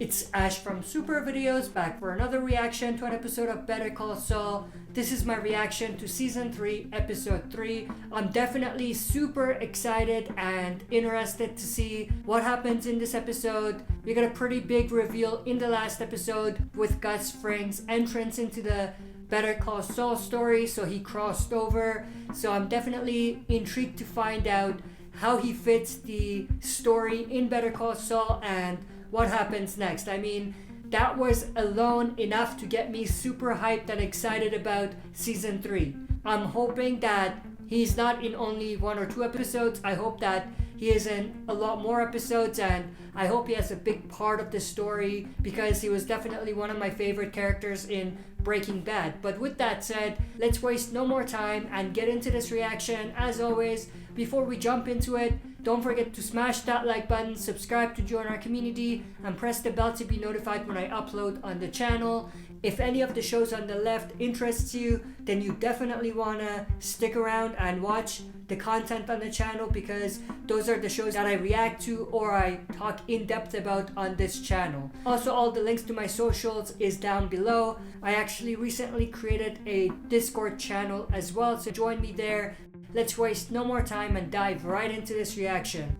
It's Ash from Super Videos back for another reaction to an episode of Better Call Saul. This is my reaction to Season 3, Episode 3. I'm definitely super excited and interested to see what happens in this episode. We got a pretty big reveal in the last episode with Gus Fring's entrance into the Better Call Saul story, so he crossed over. So I'm definitely intrigued to find out how he fits the story in Better Call Saul and what happens next. I mean, that was alone enough to get me super hyped and excited about Season 3. I'm hoping that he's not in only 1 or 2 episodes. I hope that he is in a lot more episodes, and I hope he has a big part of the story because he was definitely one of my favorite characters in Breaking Bad. But with that said, let's waste no more time and get into this reaction. As always, before we jump into it, don't forget to smash that like button, subscribe to join our community, and press the bell to be notified when I upload on the channel. If any of the shows on the left interests you, then you definitely want to stick around and watch the content on the channel because those are the shows that I react to or I talk in depth about on this channel. Also, all the links to my socials is down below. I actually recently created a Discord channel as well, so join me there. Let's waste no more time and dive right into this reaction.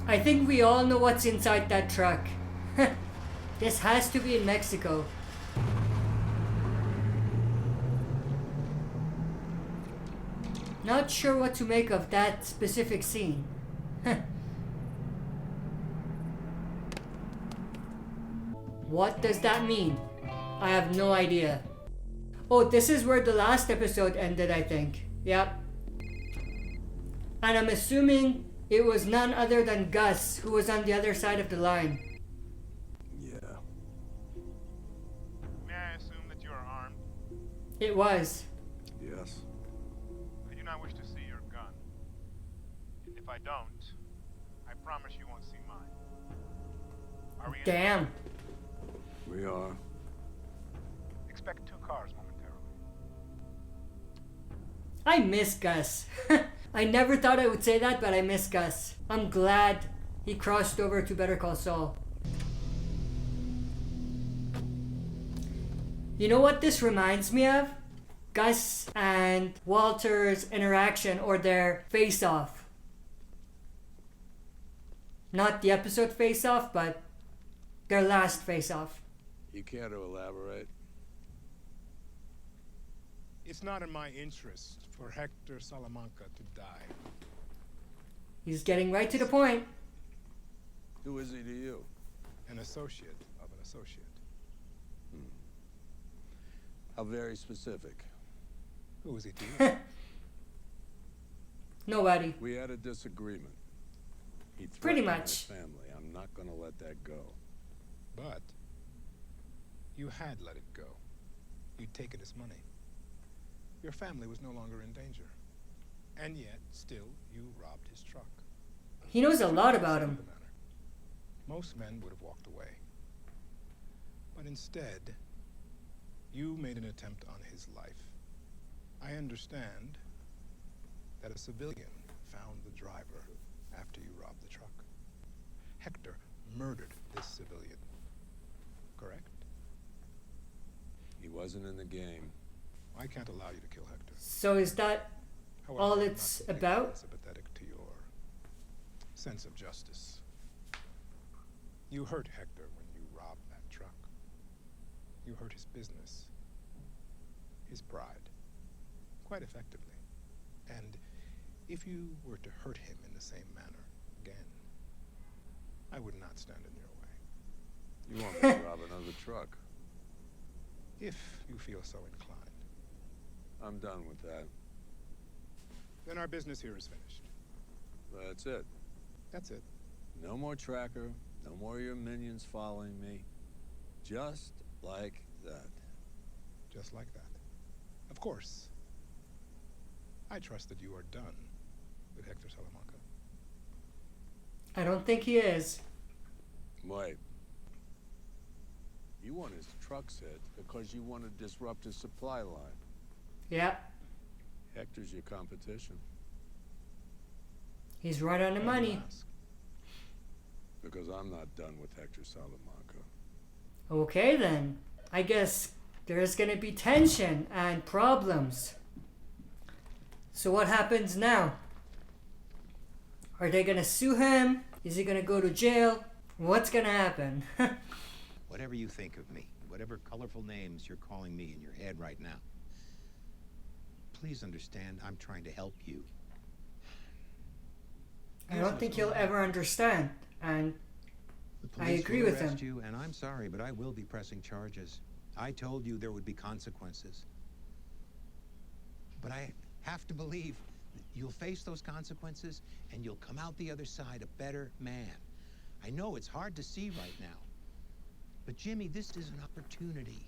I think we all know what's inside that truck. This has to be in Mexico. Not sure what to make of that specific scene. What does that mean? I have no idea. Oh, this is where the last episode ended, I think. Yep. And I'm assuming it was none other than Gus who was on the other side of the line. Yeah. May I assume that you are armed? It was. Yes. I do not wish to see your gun. If I don't, I promise you won't see mine. Are we in? Damn. We are. Expect 2 cars momentarily. I miss Gus. I never thought I would say that, but I miss Gus. I'm glad he crossed over to Better Call Saul. You know what this reminds me of? Gus and Walter's interaction or their face-off. Not the episode face-off, but their last face-off. You care to elaborate? It's not in my interest for Hector Salamanca to die. He's getting right to the point. Who is he to you? An associate of an associate. How very specific. Who is he to you? Nobody. We had a disagreement. He Pretty threatened my much. family. I'm not gonna let that go. But you had let it go. You'd taken his money. Your family was no longer in danger. And yet, still, you robbed his truck. He knows a lot about him. Most men would have walked away. But instead, you made an attempt on his life. I understand that a civilian found the driver after you robbed the truck. Hector murdered this civilian. Correct? He wasn't in the game. I can't allow you to kill Hector. So is that However, all I'm not it's completely about? sympathetic to your sense of justice. You hurt Hector when you robbed that truck. You hurt his business, his pride, quite effectively. And if you were to hurt him in the same manner again, I would not stand in your way. You want me to rob another truck? If you feel so inclined. I'm done with that. Then our business here is finished. That's it. That's it. No more tracker. No more of your minions following me. Just like that. Just like that. Of course. I trust that you are done with Hector Salamanca. I don't think he is. Wait. You want his trucks hit because you want to disrupt his supply line. Yeah. Hector's your competition. He's right on the Why do you money. ask? Because I'm not done with Hector Salamanca. Okay then. I guess there's gonna be tension and problems. So what happens now? Are they gonna sue him? Is he gonna go to jail? What's gonna happen? Whatever you think of me, whatever colorful names you're calling me in your head right now, please understand I'm trying to help you. I don't think he'll ever understand, and The I police agree will with arrest him. you, and I'm sorry, but I will be pressing charges. I told you there would be consequences. But I have to believe that you'll face those consequences and you'll come out the other side a better man. I know it's hard to see right now. But Jimmy, this is an opportunity.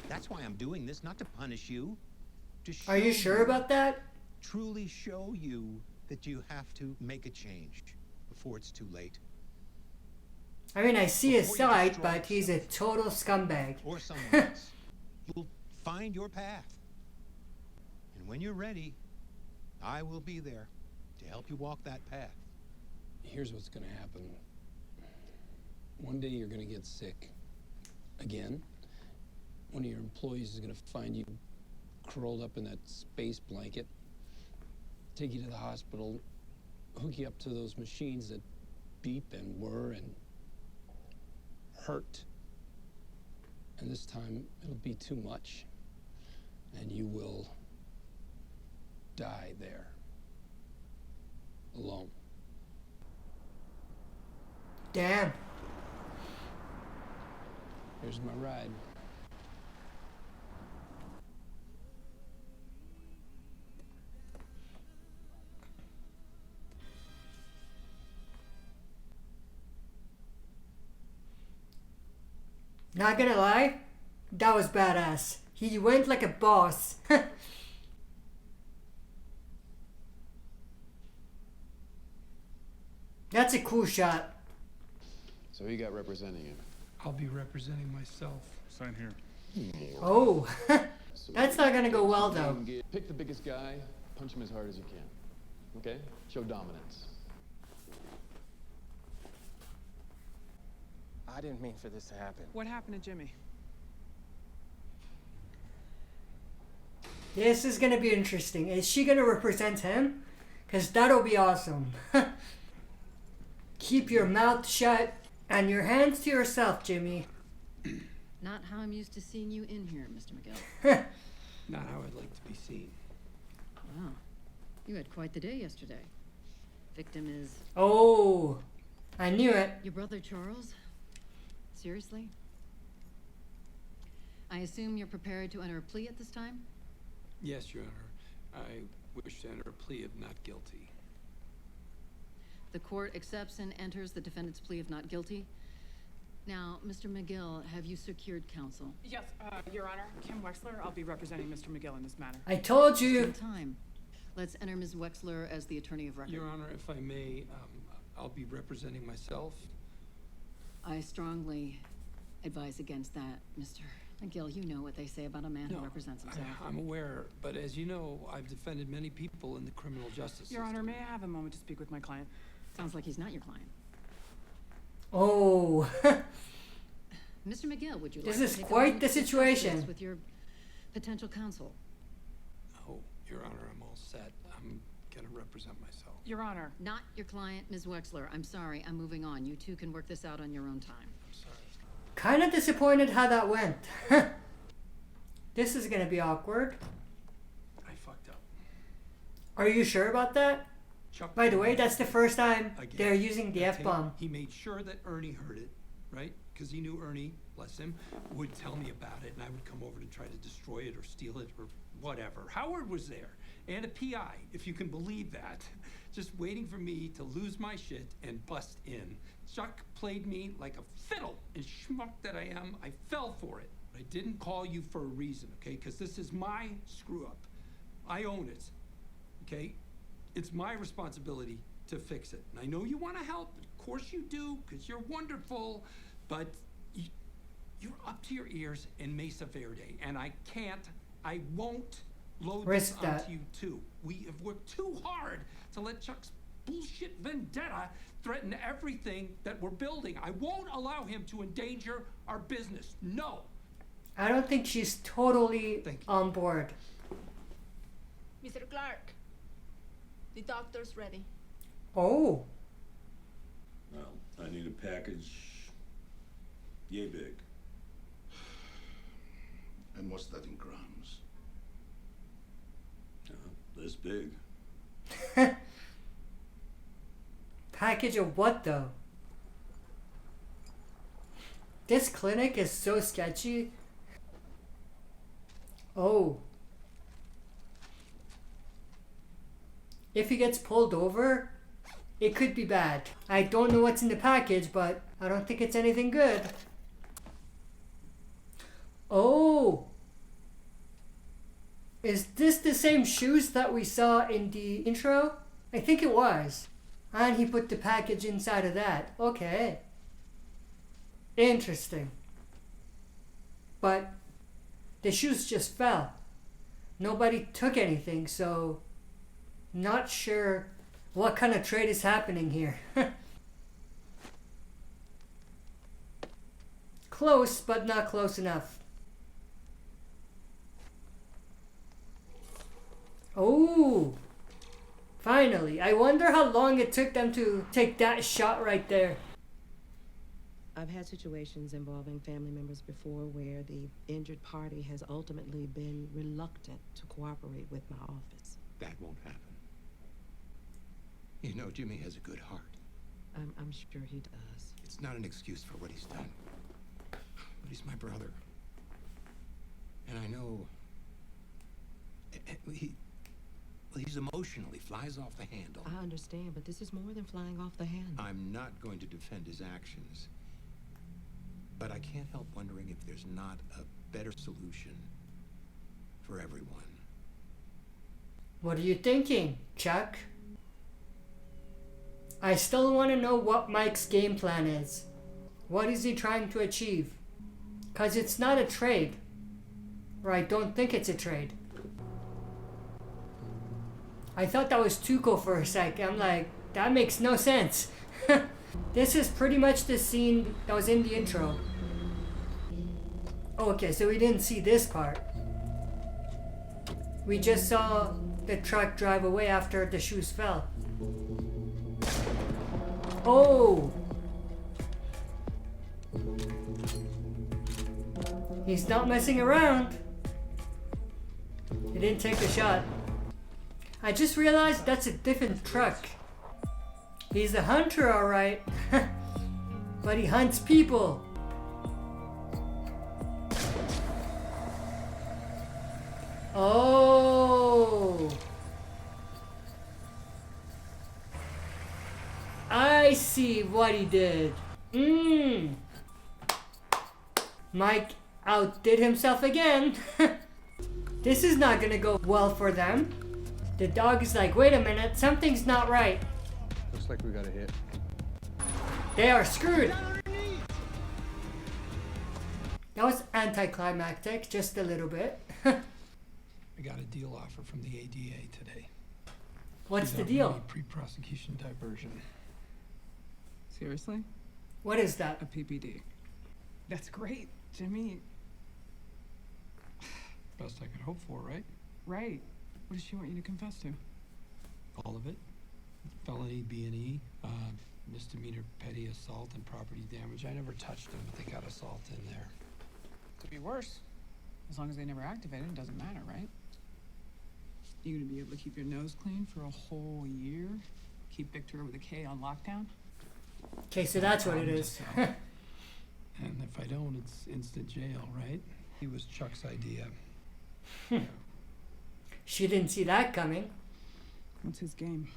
That's why I'm doing this, not to punish you. To show Are you sure about that? truly show you that you have to make a change before it's too late. I mean, I see his Before you side, destroy but he's a yourself. total scumbag. Or someone else. You'll find your path. And when you're ready, I will be there to help you walk that path. Here's what's gonna happen. One day you're gonna get sick. Again. One of your employees is gonna find you curled up in that space blanket, take you to the hospital, hook you up to those machines that beep and whir and hurt. And this time it'll be too much. And you will die there. Alone. Damn. Here's my ride. Not gonna lie, that was badass. He went like a boss. That's a cool shot. So who you got representing him? I'll be representing myself. Sign here. Oh, So that's not gonna go well though. Pick the biggest guy, punch him as hard as you can. Okay? Show dominance. I didn't mean for this to happen. What happened to Jimmy? This is gonna be interesting. Is she gonna represent him? Cause that'll be awesome. Keep your mouth shut and your hands to yourself, Jimmy. Not how I'm used to seeing you in here, Mr. McGill. Not how I'd like to be seen. Wow. You had quite the day yesterday. Victim is Oh, I knew it. your brother Charles? Seriously? I assume you're prepared to enter a plea at this time? Yes, Your Honor. I wish to enter a plea of not guilty. The court accepts and enters the defendant's plea of not guilty. Now, Mr. McGill, have you secured counsel? Yes, Your Honor. Kim Wexler. I'll be representing Mr. McGill in this matter. I told Still you. time. Let's enter Ms. Wexler as the attorney of record. Your Honor, if I may, I'll be representing myself. I strongly advise against that, Mr. McGill. You know what they say about a man who represents himself. I'm aware, but as you know, I've defended many people in the criminal justice Your system. Honor, may I have a moment to speak with my client? Sounds like he's not your client. Oh, Mr. McGill, would you This like is to take a quite moment the to discuss situation. this with your potential counsel? Oh, Your Honor, I'm all set. I'm gonna represent myself. Your Honor. Not your client, Ms. Wexler. I'm sorry, I'm moving on. You two can work this out on your own time. I'm sorry. kind of disappointed how that went. This is gonna be awkward. I fucked up. Are you sure about that? Chuck By the way, that's the first time Again. they're using the That tape, F-bomb. He made sure that Ernie heard it, right? Because he knew Ernie, bless him, would tell me about it, and I would come over to try to destroy it or steal it or whatever. Howard was there, and a PI, if you can believe that, just waiting for me to lose my shit and bust in. Chuck played me like a fiddle, and schmuck that I am, I fell for it. I didn't call you for a reason, okay? Because this is my screw up. I own it, okay? It's my responsibility to fix it. And I know you want to help. Of course you do, because you're wonderful. But you're up to your ears in Mesa Verde. And I won't load Risk this onto that. you too. We have worked too hard to let Chuck's bullshit vendetta threaten everything that we're building. I won't allow him to endanger our business. No. I don't think she's totally on board. Mr. Clark, the doctor's ready. Oh. Well, I need a package yay big. And what's that in grams? This big. Package of what though? This clinic is so sketchy. Oh. If he gets pulled over, it could be bad. I don't know what's in the package, but I don't think it's anything good. Oh. Is this the same shoes that we saw in the intro? I think it was. And he put the package inside of that. Okay. Interesting. But the shoes just fell. Nobody took anything, so not sure what kind of trade is happening here. Close, but not close enough. Oh, finally. I wonder how long it took them to take that shot right there. I've had situations involving family members before where the injured party has ultimately been reluctant to cooperate with my office. That won't happen. You know, Jimmy has a good heart. I'm sure he does. It's not an excuse for what he's done. But he's my brother. And I know... He's emotional. He flies off the handle. I understand, but this is more than flying off the handle. I'm not going to defend his actions. But I can't help wondering if there's not a better solution for everyone. What are you thinking, Chuck? I still want to know what Mike's game plan is. What is he trying to achieve? Because it's not a trade. Or I don't think it's a trade. I thought that was Tuco for a sec. I'm like, that makes no sense. This is pretty much the scene that was in the intro. Okay, so we didn't see this part. We just saw the truck drive away after the shoes fell. Oh! He's not messing around. He didn't take the shot. I just realized that's a different truck. He's a hunter, alright. But he hunts people. Oh! I see what he did. Mike outdid himself again. This is not gonna go well for them. The dog is like, wait a minute, something's not right. Looks like we got a hit. They are screwed. That was anticlimactic, just a little bit. I got a deal offer from the ADA today. What's the Without deal? any pre-prosecution diversion. Seriously? What is that? A PPD. That's great, Jimmy. Best I could hope for, right? Right. What does she want you to confess to? All of it. Felony B&E, misdemeanor petty assault and property damage. I never touched them, but they got assault in there. Could be worse. As long as they never activate it, it doesn't matter, right? You gonna be able to keep your nose clean for a whole year? Keep Victor with a K on lockdown? Okay, so that's what it is. And if I don't, it's instant jail, right? It was Chuck's idea. She didn't see that coming. What's his game?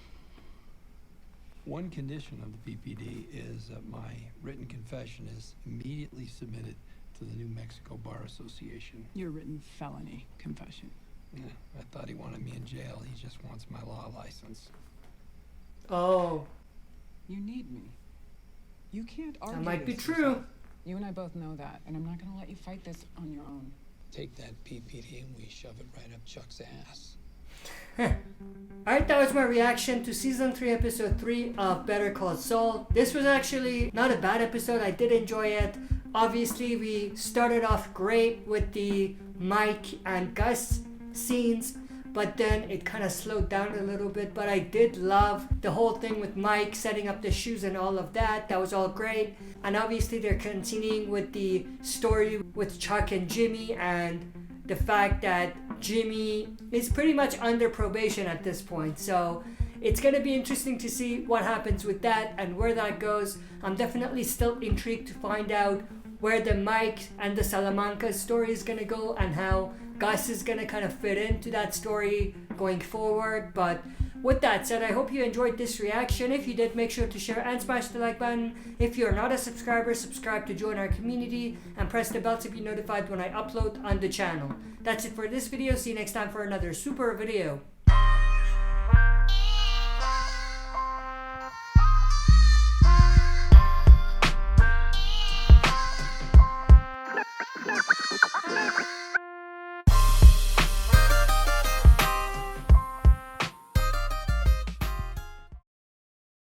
One condition of the PPD is that my written confession is immediately submitted to the New Mexico Bar Association. Your written felony confession. Yeah, I thought he wanted me in jail. He just wants my law license. Oh, You need me. You can't argue that might be this true. yourself. You and I both know that, and I'm not gonna let you fight this on your own. Take that PPD and we shove it right up Chuck's ass. Alright, that was my reaction to Season 3, Episode 3 of Better Call Saul. This was actually not a bad episode. I did enjoy it. Obviously, we started off great with the Mike and Gus scenes, but then it kind of slowed down a little bit. But I did love the whole thing with Mike setting up the shoes and all of that. That was all great. And obviously, they're continuing with the story with Chuck and Jimmy, and the fact that Jimmy is pretty much under probation at this point. So it's going to be interesting to see what happens with that and where that goes. I'm definitely still intrigued to find out where the Mike and the Salamanca story is going to go and how Gus is going to kind of fit into that story going forward. But with that said, I hope you enjoyed this reaction. If you did, make sure to share and smash the like button. If you're not a subscriber, subscribe to join our community and press the bell to be notified when I upload on the channel. That's it for this video. See you next time for another super video. Bye.